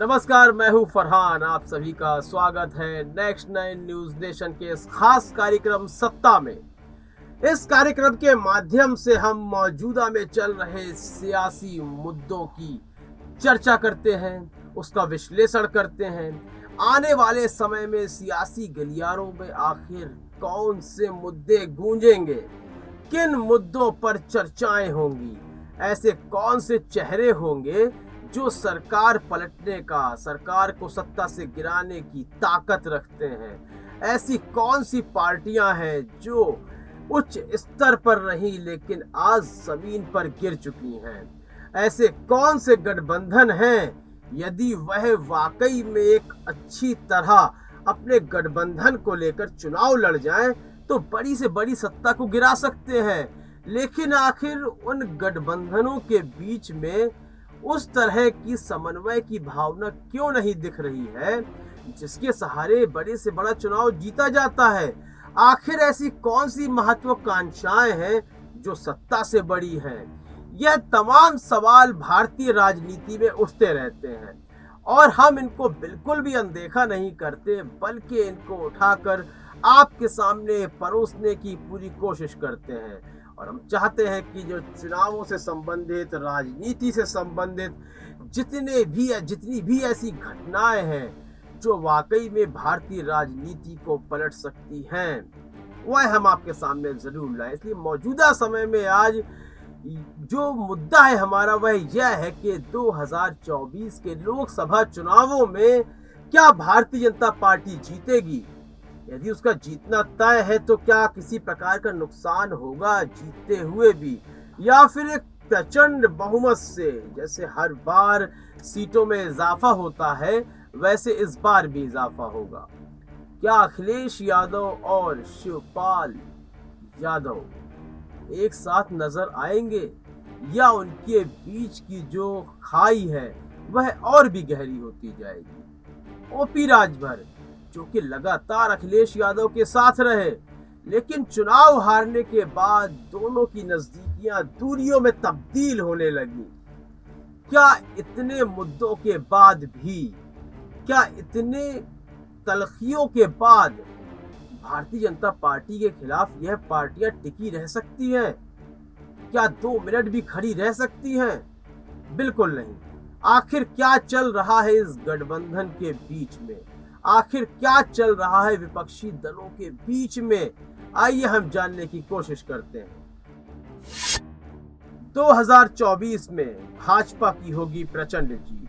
नमस्कार, मैं हूं फरहान। आप सभी का स्वागत है नेक्स्ट 9 न्यूज नेशन के इस खास कार्यक्रम सत्ता में। इस कार्यक्रम के माध्यम से हम मौजूदा में चल रहे सियासी मुद्दों की चर्चा करते हैं, उसका विश्लेषण करते हैं। आने वाले समय में सियासी गलियारों में आखिर कौन से मुद्दे गूंजेंगे, किन मुद्दों पर चर्चाएं होंगी, ऐसे कौन से चेहरे होंगे जो सरकार पलटने का, सरकार को सत्ता से गिराने की ताकत रखते हैं। ऐसी कौन सी पार्टियां हैं जो उच्च स्तर पर रही लेकिन आज जमीन पर गिर चुकी हैं। ऐसे कौन से गठबंधन हैं, यदि वह वाकई में एक अच्छी तरह अपने गठबंधन को लेकर चुनाव लड़ जाएं तो बड़ी से बड़ी सत्ता को गिरा सकते हैं। लेकिन आखिर उन गठबंधनों के बीच में उस तरह की समन्वय की भावना क्यों नहीं दिख रही है जिसके सहारे बड़े से बड़ा चुनाव जीता जाता है। आखिर ऐसी कौन सी महत्वाकांक्षाएं हैं जो सत्ता से बड़ी हैं। यह तमाम सवाल भारतीय राजनीति में उठते रहते हैं और हम इनको बिल्कुल भी अनदेखा नहीं करते, बल्कि इनको उठाकर आपके सामने परोसने की पूरी कोशिश करते हैं। और हम चाहते हैं कि जो चुनावों से संबंधित, राजनीति से संबंधित जितनी भी ऐसी घटनाएं हैं जो वाकई में भारतीय राजनीति को पलट सकती हैं, वह हम आपके सामने जरूर लाएं। इसलिए मौजूदा समय में आज जो मुद्दा है हमारा वह यह है कि 2024 के लोकसभा चुनावों में क्या भारतीय जनता पार्टी जीतेगी। यदि उसका जीतना तय है तो क्या किसी प्रकार का नुकसान होगा जीतते हुए भी, या फिर एक प्रचंड बहुमत से, जैसे हर बार सीटों में इजाफा होता है वैसे इस बार भी इजाफा होगा। क्या अखिलेश यादव और शिवपाल यादव एक साथ नजर आएंगे, या उनके बीच की जो खाई है वह और भी गहरी होती जाएगी। ओपी राजभर जो कि लगातार अखिलेश यादव के साथ रहे, लेकिन चुनाव हारने के बाद दोनों की नजदीकियां दूरियों में तब्दील होने लगी। क्या इतने मुद्दों के बाद भी, क्या इतने तलखियों के बाद भारतीय जनता पार्टी के खिलाफ यह पार्टियां टिकी रह सकती हैं? क्या 2 मिनट भी खड़ी रह सकती हैं? बिल्कुल नहीं। आखिर क्या चल रहा है इस गठबंधन के बीच में, आखिर क्या चल रहा है विपक्षी दलों के बीच में, आइए हम जानने की कोशिश करते हैं। 2024 में भाजपा की होगी प्रचंड जीत।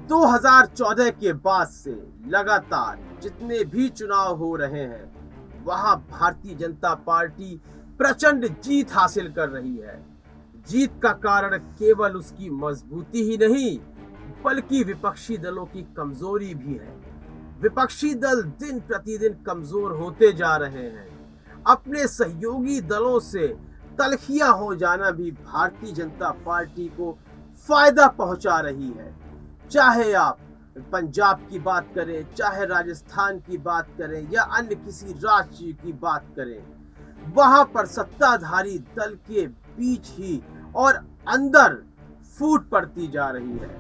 2014 के बाद से लगातार जितने भी चुनाव हो रहे हैं वहां भारतीय जनता पार्टी प्रचंड जीत हासिल कर रही है। जीत का कारण केवल उसकी मजबूती ही नहीं बल्कि विपक्षी दलों की कमजोरी भी है। विपक्षी दल दिन प्रतिदिन कमजोर होते जा रहे हैं। अपने सहयोगी दलों से तलखियां हो जाना भी भारतीय जनता पार्टी को फायदा पहुंचा रही है। चाहे आप पंजाब की बात करें, चाहे राजस्थान की बात करें, या अन्य किसी राज्य की बात करें, वहां पर सत्ताधारी दल के बीच ही और अंदर फूट पड़ती जा रही है,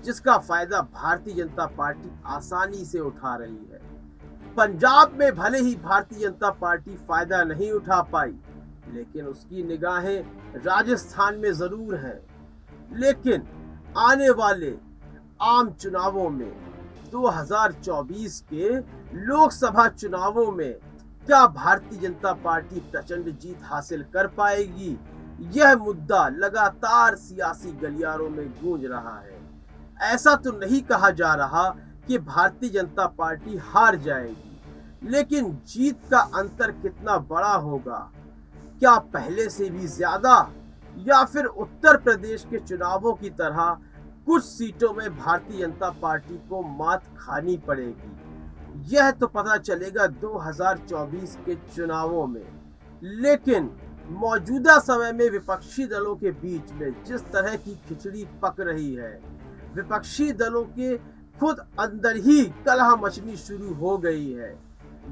जिसका फायदा भारतीय जनता पार्टी आसानी से उठा रही है। पंजाब में भले ही भारतीय जनता पार्टी फायदा नहीं उठा पाई, लेकिन उसकी निगाहें राजस्थान में जरूर हैं। लेकिन आने वाले आम चुनावों में, 2024 के लोकसभा चुनावों में क्या भारतीय जनता पार्टी प्रचंड जीत हासिल कर पाएगी? यह मुद्दा लगातार सियासी गलियारों में गूंज रहा है। ऐसा तो नहीं कहा जा रहा कि भारतीय जनता पार्टी हार जाएगी, लेकिन जीत का अंतर कितना बड़ा होगा? क्या पहले से भी ज्यादा, या फिर उत्तर प्रदेश के चुनावों की तरह कुछ सीटों में भारतीय जनता पार्टी को मात खानी पड़ेगी? यह तो पता चलेगा 2024 के चुनावों में। लेकिन मौजूदा समय में विपक्षी दलों के बीच में जिस तरह की खिचड़ी पक रही है, विपक्षी दलों के खुद अंदर ही कलह मचनी शुरू हो गई है।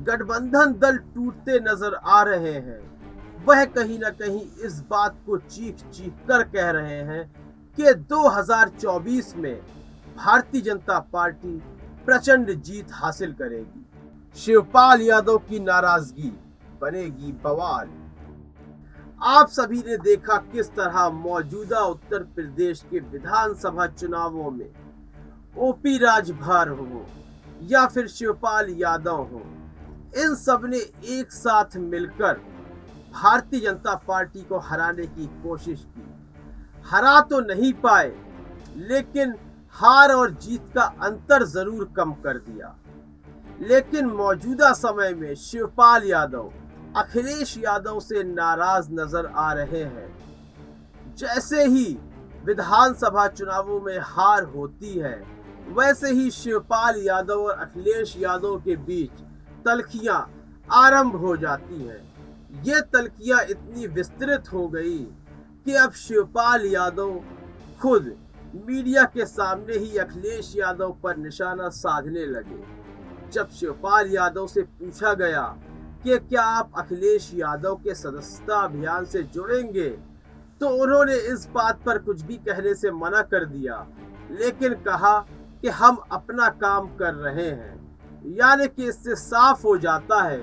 गठबंधन दल टूटते नजर आ रहे हैं। वह कहीं ना कहीं इस बात को चीख चीख कर कह रहे हैं कि 2024 में भारतीय जनता पार्टी प्रचंड जीत हासिल करेगी। शिवपाल यादव की नाराजगी बनेगी बवाल। आप सभी ने देखा किस तरह मौजूदा उत्तर प्रदेश के विधानसभा चुनावों में ओपी राजभर हो या फिर शिवपाल यादव हो, इन सब ने एक साथ मिलकर भारतीय जनता पार्टी को हराने की कोशिश की। हरा तो नहीं पाए, लेकिन हार और जीत का अंतर जरूर कम कर दिया। लेकिन मौजूदा समय में शिवपाल यादव अखिलेश यादव से नाराज नजर आ रहे हैं। जैसे ही विधानसभा चुनावों में हार होती है, वैसे ही शिवपाल यादव और अखिलेश यादव के बीच तल्खियां आरंभ हो जाती हैं। ये तल्खियां इतनी विस्तृत हो गई कि अब शिवपाल यादव खुद मीडिया के सामने ही अखिलेश यादव पर निशाना साधने लगे। जब शिवपाल यादव से पूछा गया कि क्या आप अखिलेश यादव के सदस्यता अभियान से जुड़ेंगे, तो उन्होंने इस बात पर कुछ भी कहने से मना कर दिया, लेकिन कहा कि हम अपना काम कर रहे हैं। यानी कि इससे साफ हो जाता है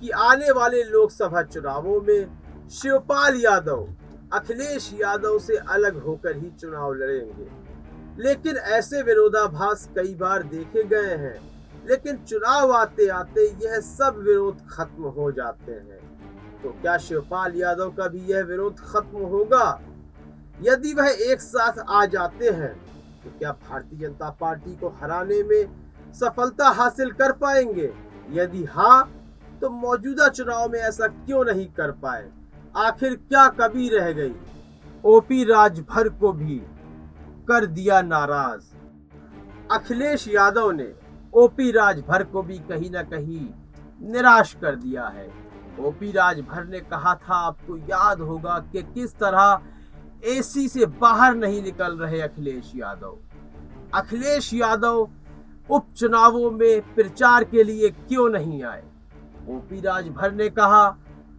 कि आने वाले लोकसभा चुनावों में शिवपाल यादव अखिलेश यादव से अलग होकर ही चुनाव लड़ेंगे। लेकिन ऐसे विरोधाभास कई बार देखे गए हैं, लेकिन चुनाव आते आते यह सब विरोध खत्म हो जाते हैं। तो क्या शिवपाल यादव का भी यह विरोध खत्म होगा? यदि वह एक साथ आ जाते हैं तो क्या भारतीय जनता पार्टी को हराने में सफलता हासिल कर पाएंगे? यदि हाँ, तो मौजूदा चुनाव में ऐसा क्यों नहीं कर पाए? आखिर क्या कमी रह गई? ओपी राजभर को भी कर दिया नाराज। अखिलेश यादव ने ओपी राजभर को भी कहीं ना कहीं निराश कर दिया है। ओपी राजभर ने कहा था, आपको याद होगा कि किस तरह एसी से बाहर नहीं निकल रहे अखिलेश यादव। अखिलेश यादव उपचुनावों में प्रचार के लिए क्यों नहीं आए? ओपी राजभर ने कहा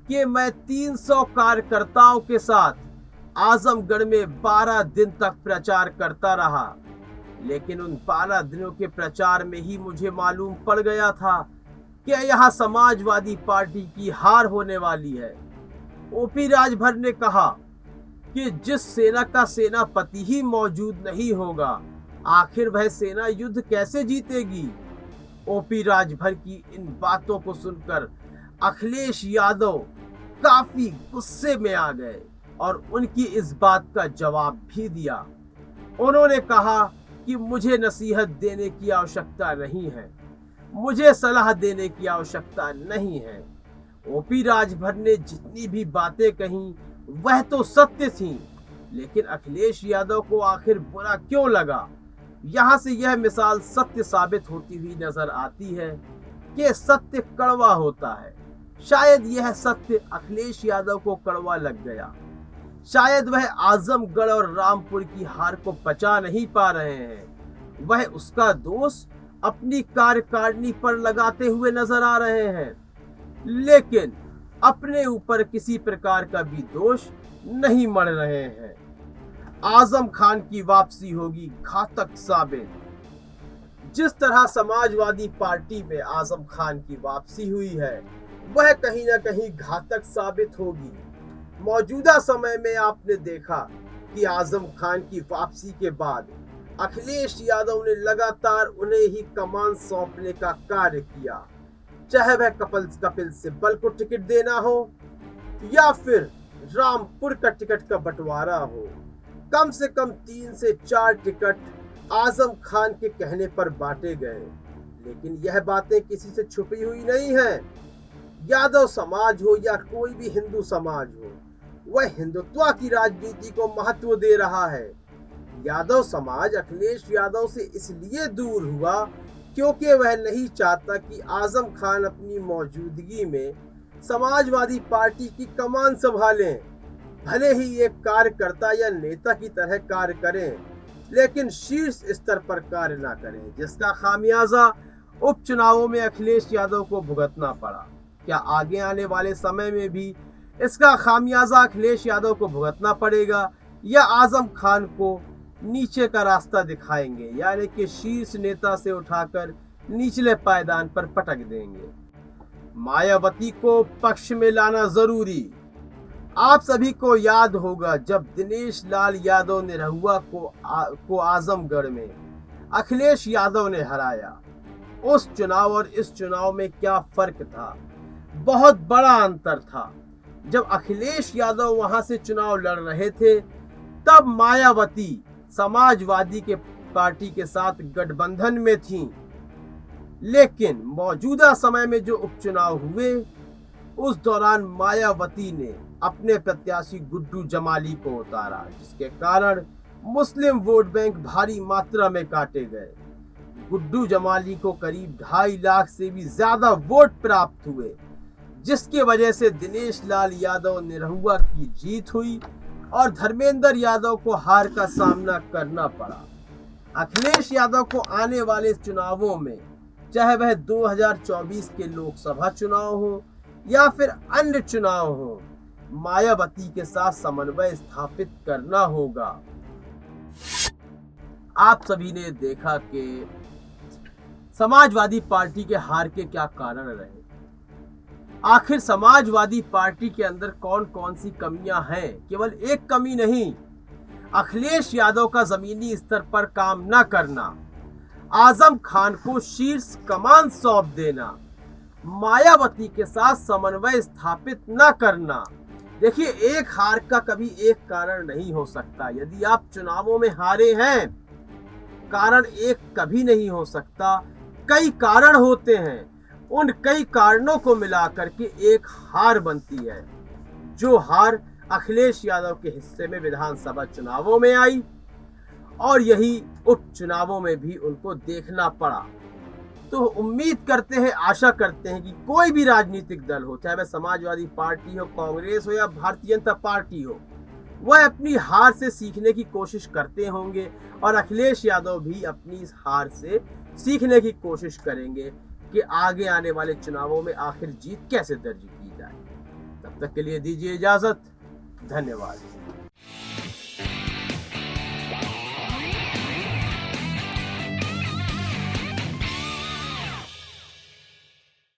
कि मैं 300 कार्यकर्ताओं के साथ आजमगढ़ में 12 दिन तक प्रचार करता रहा, लेकिन उन 12 दिनों के प्रचार में ही मुझे मालूम पड़ गया था कि यहाँ समाजवादी पार्टी की हार होने वाली है। ओपी राजभर ने कहा कि जिस सेना का सेनापति ही मौजूद नहीं होगा, आखिर वह सेना युद्ध कैसे जीतेगी? ओपी राजभर की इन बातों को सुनकर अखिलेश यादव काफी गुस्से में आ गए और उनकी इस बात का जवाब भी दिया। उन्होंने कहा कि मुझे नसीहत देने की आवश्यकता नहीं है, मुझे सलाह देने की आवश्यकता नहीं है। ओपी राजभर ने जितनी भी बातें कही वह तो सत्य थी, लेकिन अखिलेश यादव को आखिर बुरा क्यों लगा? यहाँ से यह मिसाल सत्य साबित होती हुई नजर आती है कि सत्य कड़वा होता है। शायद यह सत्य अखिलेश यादव को कड़वा लग गया। शायद वह आजमगढ़ और रामपुर की हार को पचा नहीं पा रहे हैं। वह उसका दोष अपनी कार्यकारिणी पर लगाते हुए नजर आ रहे हैं, लेकिन अपने ऊपर किसी प्रकार का भी दोष नहीं मढ़ रहे हैं। आजम खान की वापसी होगी घातक साबित। जिस तरह समाजवादी पार्टी में आजम खान की वापसी हुई है, वह कहीं ना कहीं घातक साबित होगी। मौजूदा समय में आपने देखा कि आजम खान की वापसी के बाद अखिलेश यादव ने लगातार उन्हें ही कमान सौंपने का कार्य किया, चाहे वह कपिल सिब्बल को टिकट देना हो या फिर रामपुर का टिकट का बंटवारा हो। कम से कम 3 से 4 टिकट आजम खान के कहने पर बांटे गए, लेकिन यह बातें किसी से छुपी हुई नहीं है। यादव समाज हो या कोई भी हिंदू समाज हो, वह हिंदुत्व की राजनीति को महत्व दे रहा है। यादव समाज अखिलेश यादव से इसलिए दूर हुआ क्योंकि वह नहीं चाहता कि आजम खान अपनी मौजूदगी में समाजवादी पार्टी की कमान संभालें। भले ही एक कार्यकर्ता या नेता की तरह कार्य करें, लेकिन शीर्ष स्तर पर कार्य ना करें, जिसका खामियाजा उपचुनावों में अखिलेश यादव को भुगतना पड़ा। क्या आगे आने वाले समय में भी इसका खामियाजा अखिलेश यादव को भुगतना पड़ेगा या आजम खान को नीचे का रास्ता दिखाएंगे, यानी कि शीर्ष नेता से उठाकर निचले पायदान पर पटक देंगे। मायावती को पक्ष में लाना जरूरी। आप सभी को याद होगा जब दिनेश लाल यादव निरहुआ को आजमगढ़ में अखिलेश यादव ने हराया। उस चुनाव और इस चुनाव में क्या फर्क था, बहुत बड़ा अंतर था। जब अखिलेश यादव वहां से चुनाव लड़ रहे थे तब मायावती समाजवादी के पार्टी के साथ गठबंधन में थीं। लेकिन मौजूदा समय में जो उपचुनाव हुए उस दौरान मायावती ने अपने प्रत्याशी गुड्डू जमाली को उतारा, जिसके कारण मुस्लिम वोट बैंक भारी मात्रा में काटे गए। गुड्डू जमाली को करीब 2.5 लाख से भी ज्यादा वोट प्राप्त हुए, जिसकी वजह से दिनेश लाल यादव निरहुआ की जीत हुई और धर्मेंद्र यादव को हार का सामना करना पड़ा। अखिलेश यादव को आने वाले चुनावों में, चाहे वह 2024 के लोकसभा चुनाव हो या फिर अन्य चुनाव हो, मायावती के साथ समन्वय स्थापित करना होगा। आप सभी ने देखा कि समाजवादी पार्टी के हार के क्या कारण रहे। आखिर समाजवादी पार्टी के अंदर कौन कौन सी कमियां हैं? केवल एक कमी नहीं, अखिलेश यादव का जमीनी स्तर पर काम न करना, आजम खान को शीर्ष कमान सौंप देना, मायावती के साथ समन्वय स्थापित न करना। देखिए, एक हार का कभी एक कारण नहीं हो सकता। यदि आप चुनावों में हारे हैं, कारण एक कभी नहीं हो सकता, कई कारण होते हैं। उन कई कारणों को मिलाकर के एक हार बनती है, जो हार अखिलेश यादव के हिस्से में विधानसभा चुनावों में आई और यही उपचुनावों में भी उनको देखना पड़ा। तो उम्मीद करते हैं, आशा करते हैं कि कोई भी राजनीतिक दल हो, चाहे वह समाजवादी पार्टी हो, कांग्रेस हो या भारतीय जनता पार्टी हो, वह अपनी हार से सीखने की कोशिश करते होंगे और अखिलेश यादव भी अपनी इस हार से सीखने की कोशिश करेंगे कि आगे आने वाले चुनावों में आखिर जीत कैसे दर्ज की जाए। तब तक के लिए दीजिए इजाजत। धन्यवाद।